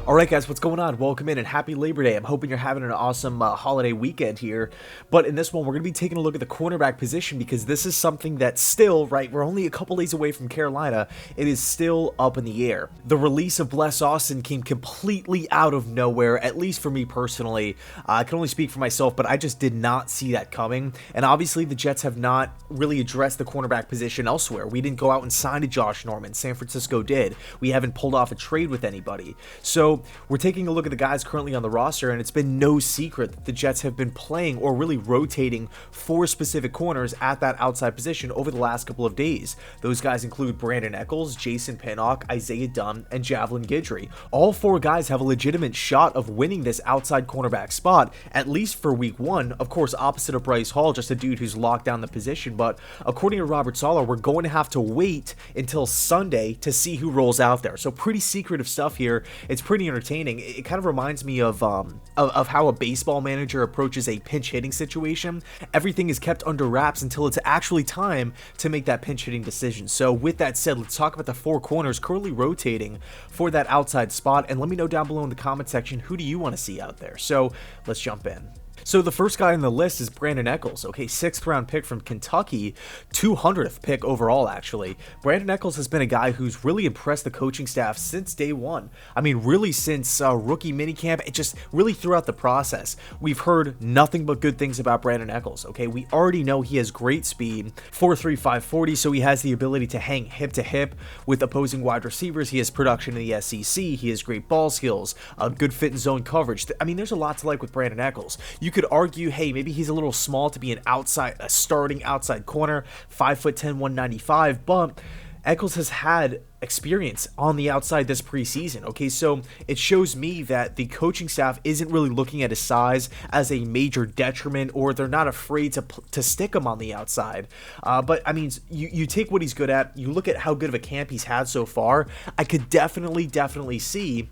Alright guys, what's going on? Welcome in and happy Labor Day. I'm hoping you're having an awesome holiday weekend here. But in this one, we're going to be taking a look at the cornerback position because this is something that still, right, we're only a couple days away from Carolina. It is still up in the air. The release of Bless Austin came completely out of nowhere, at least for me personally. I can only speak for myself, but I just did not see that coming. And obviously the Jets have not really addressed the cornerback position elsewhere. We didn't go out and sign to Josh Norman. San Francisco did. We haven't pulled off a trade with anybody. So we're taking a look at the guys currently on the roster, and it's been no secret that the Jets have been playing or really rotating four specific corners at that outside position over the last couple of days. Those guys include Brandin Echols, Jason Pinnock, Isaiah Dunn, and Javelin Guidry. All four guys have a legitimate shot of winning this outside cornerback spot, at least for week one. Of course, opposite of Bryce Hall, just a dude who's locked down the position, but according to Robert Saleh, we're going to have to wait until Sunday to see who rolls out there. So pretty secretive stuff here. It's pretty entertaining. It kind of reminds me of how a baseball manager approaches a pinch hitting situation. Everything is kept under wraps until it's actually time to make that pinch hitting decision. So with that said, let's talk about the four corners currently rotating for that outside spot, and let me know down below in the comment section, who do you want to see out there? So let's jump in. So the first guy on the list is Brandin Echols, okay, 6th round pick from Kentucky, 200th pick overall actually. Brandin Echols has been a guy who's really impressed the coaching staff since day one. I mean, really since rookie minicamp, it just really throughout the process. We've heard nothing but good things about Brandin Echols, okay? We already know he has great speed, 4.35 40, so he has the ability to hang hip to hip with opposing wide receivers. He has production in the SEC, he has great ball skills, a good fit in zone coverage. I mean, there's a lot to like with Brandin Echols. You could argue, hey, maybe he's a little small to be a starting outside corner, 5'10", 195, but Echols has had experience on the outside this preseason, okay? So it shows me that the coaching staff isn't really looking at his size as a major detriment, or they're not afraid to stick him on the outside. But I mean, you take what he's good at, you look at how good of a camp he's had so far, I could definitely see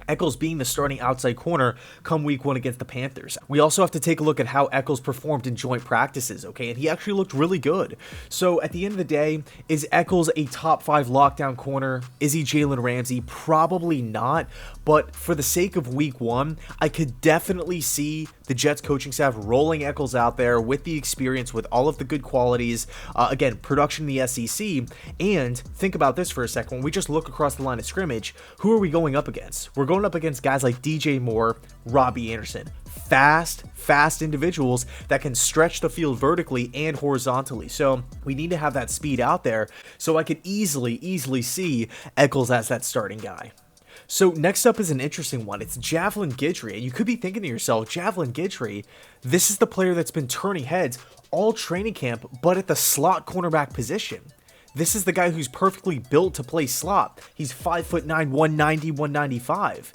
Echols being the starting outside corner come week one against the Panthers. We also have to take a look at how Echols performed in joint practices, okay? And he actually looked really good. So at the end of the day, is Echols a top 5 lockdown corner? Is he Jalen Ramsey? Probably not. But for the sake of week one, I could definitely see the Jets coaching staff rolling Echols out there with the experience, with all of the good qualities. Again, production in the SEC. And think about this for a second. When we just look across the line of scrimmage, who are we going up against? We're going up against guys like DJ Moore, Robbie Anderson. Fast individuals that can stretch the field vertically and horizontally. So we need to have that speed out there. So I could easily see Echols as that starting guy. So next up is an interesting one. It's Javelin Guidry. And you could be thinking to yourself, Javelin Guidry, this is the player that's been turning heads all training camp, but at the slot cornerback position. This is the guy who's perfectly built to play slot. He's 5'9", 190, 195.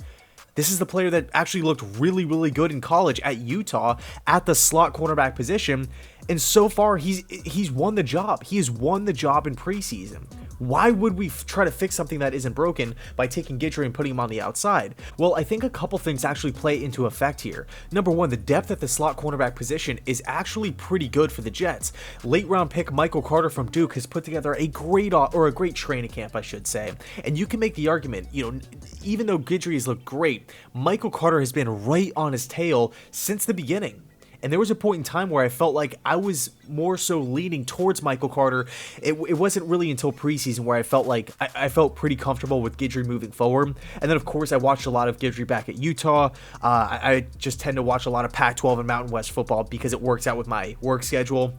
This is the player that actually looked really good in college at Utah at the slot cornerback position. And so far, he's won the job. He has won the job in preseason. Why would we try to fix something that isn't broken by taking Guidry and putting him on the outside? Well, I think a couple things actually play into effect here. Number one, the depth at the slot cornerback position is actually pretty good for the Jets. Late round pick Michael Carter from Duke has put together a great training camp, I should say. And you can make the argument, even though Guidry has looked great, Michael Carter has been right on his tail since the beginning. And there was a point in time where I felt like I was more so leaning towards Michael Carter. It wasn't really until preseason where I felt like I felt pretty comfortable with Guidry moving forward. And then, of course, I watched a lot of Guidry back at Utah. I just tend to watch a lot of Pac-12 and Mountain West football because it works out with my work schedule.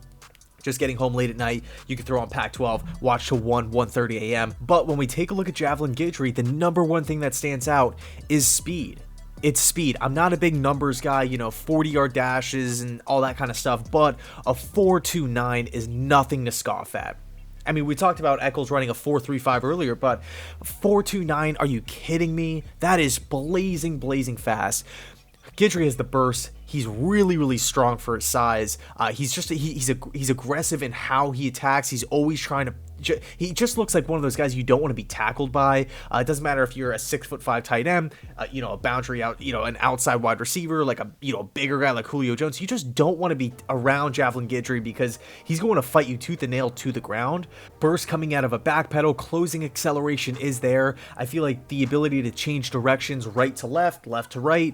Just getting home late at night, you can throw on Pac-12, watch till 1:30 a.m. But when we take a look at Javelin Guidry, the number one thing that stands out is speed. It's speed. I'm not a big numbers guy, 40-yard dashes and all that kind of stuff, but a 4.29 is nothing to scoff at. I mean, we talked about Echols running a 4.35 earlier, but 4.29, are you kidding me? That is blazing fast. Guidry has the burst. He's really, really strong for his size. He's aggressive in how he attacks. He's always trying to. He just looks like one of those guys you don't want to be tackled by. It doesn't matter if you're a 6'5" tight end, a boundary out, an outside wide receiver, like a bigger guy like Julio Jones. You just don't want to be around Javelin Guidry because he's going to fight you tooth and nail to the ground. Burst coming out of a back pedal, closing acceleration is there. I feel like the ability to change directions right to left, left to right.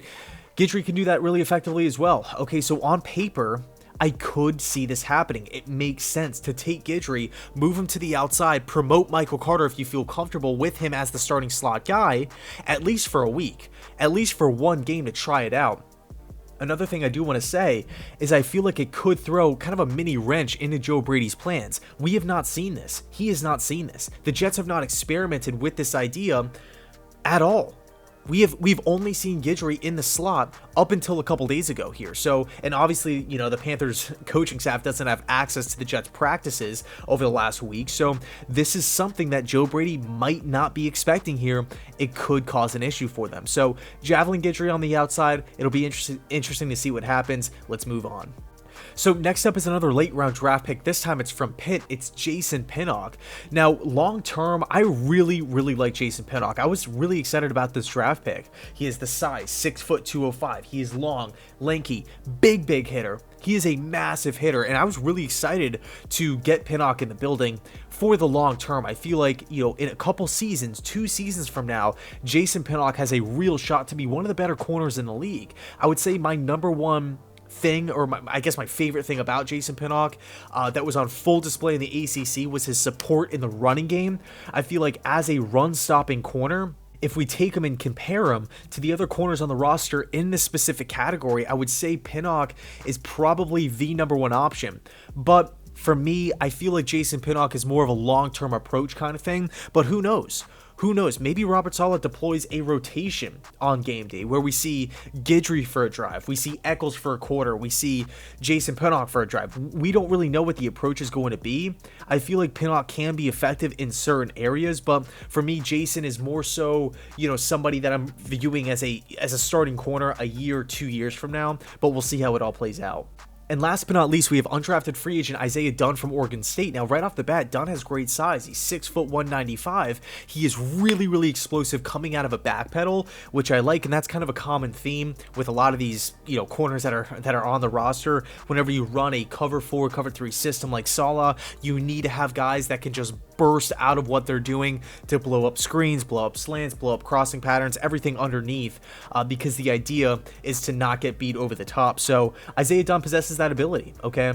Guidry can do that really effectively as well. Okay, so on paper, I could see this happening. It makes sense to take Guidry, move him to the outside, promote Michael Carter if you feel comfortable with him as the starting slot guy, at least for a week, at least for one game to try it out. Another thing I do want to say is I feel like it could throw kind of a mini wrench into Joe Brady's plans. We have not seen this. He has not seen this. The Jets have not experimented with this idea at all. We've only seen Guidry in the slot up until a couple days ago here. So, and obviously, the Panthers coaching staff doesn't have access to the Jets practices over the last week. So this is something that Joe Brady might not be expecting here. It could cause an issue for them. So Javelin Guidry on the outside, it'll be interesting to see what happens. Let's move on. So next up is another late round draft pick. This time it's from Pitt. It's Jason Pinnock. Now, long term, I really, really like Jason Pinnock. I was really excited about this draft pick. He is the size, 6', 205. He is long, lanky, big hitter. He is a massive hitter, and I was really excited to get Pinnock in the building for the long term. I feel like, in a couple seasons, 2 seasons from now, Jason Pinnock has a real shot to be one of the better corners in the league. I would say my number one thing, or I guess my favorite thing about Jason Pinnock that was on full display in the ACC was his support in the running game. I feel like as a run-stopping corner, if we take him and compare him to the other corners on the roster in this specific category, I would say Pinnock is probably the number one option. But for me, I feel like Jason Pinnock is more of a long-term approach kind of thing, but who knows? Who knows? Maybe Robert Saleh deploys a rotation on game day where we see Guidry for a drive, we see Echols for a quarter, we see Jason Pinnock for a drive. We don't really know what the approach is going to be. I feel like Pinnock can be effective in certain areas, but for me, Jason is more so, somebody that I'm viewing as a starting corner a year, 2 years from now, but we'll see how it all plays out. And last but not least, we have undrafted free agent Isaiah Dunn from Oregon State. Now, right off the bat, Dunn has great size. He's 6', 195. He is really, really explosive coming out of a back pedal, which I like, and that's kind of a common theme with a lot of these, corners that are on the roster. Whenever you run a cover 4, cover 3 system like Saleh, you need to have guys that can just burst out of what they're doing to blow up screens, blow up slants, blow up crossing patterns, everything underneath, because the idea is to not get beat over the top. So Isaiah Dunn possesses that ability, okay?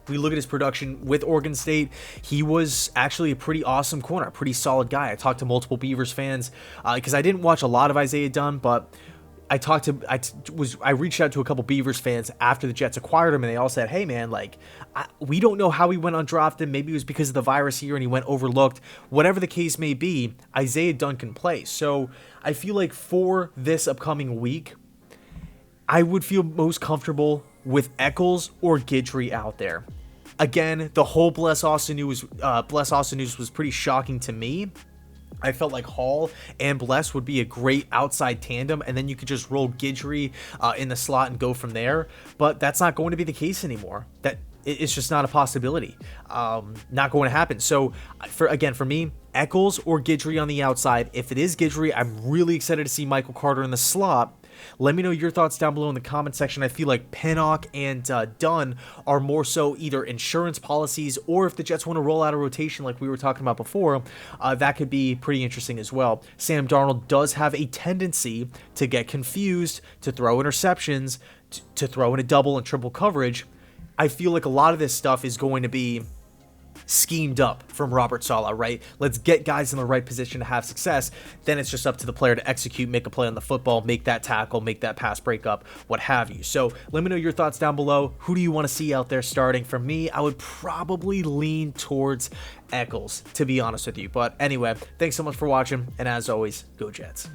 We look at his production with Oregon State. He was actually a pretty awesome corner, a pretty solid guy. I talked to multiple Beavers fans because I didn't watch a lot of Isaiah Dunn, but I reached out to a couple Beavers fans after the Jets acquired him, and they all said, hey man, we don't know how he went undrafted. Maybe it was because of the virus here and he went overlooked. Whatever the case may be, Isaiah Dunn can play. So I feel like for this upcoming week, I would feel most comfortable with Echols or Guidry out there. Again, the whole Bless Austin news was pretty shocking to me. I felt like Hall and Bless would be a great outside tandem, and then you could just roll Guidry in the slot and go from there. But that's not going to be the case anymore. It's just not a possibility. Not going to happen. So, for me, Echols or Guidry on the outside. If it is Guidry, I'm really excited to see Michael Carter in the slot. Let me know your thoughts down below in the comment section. I feel like Pinnock and Dunn are more so either insurance policies, or if the Jets want to roll out a rotation like we were talking about before, that could be pretty interesting as well. Sam Darnold does have a tendency to get confused, to throw interceptions, to throw in a double and triple coverage. I feel like a lot of this stuff is going to be schemed up from Robert Saleh, right? Let's get guys in the right position to have success. Then it's just up to the player to execute, make a play on the football, make that tackle, make that pass breakup, what have you. So let me know your thoughts down below. Who do you want to see out there starting? For me, I would probably lean towards Echols, to be honest with you. But anyway, thanks so much for watching, and as always, go Jets.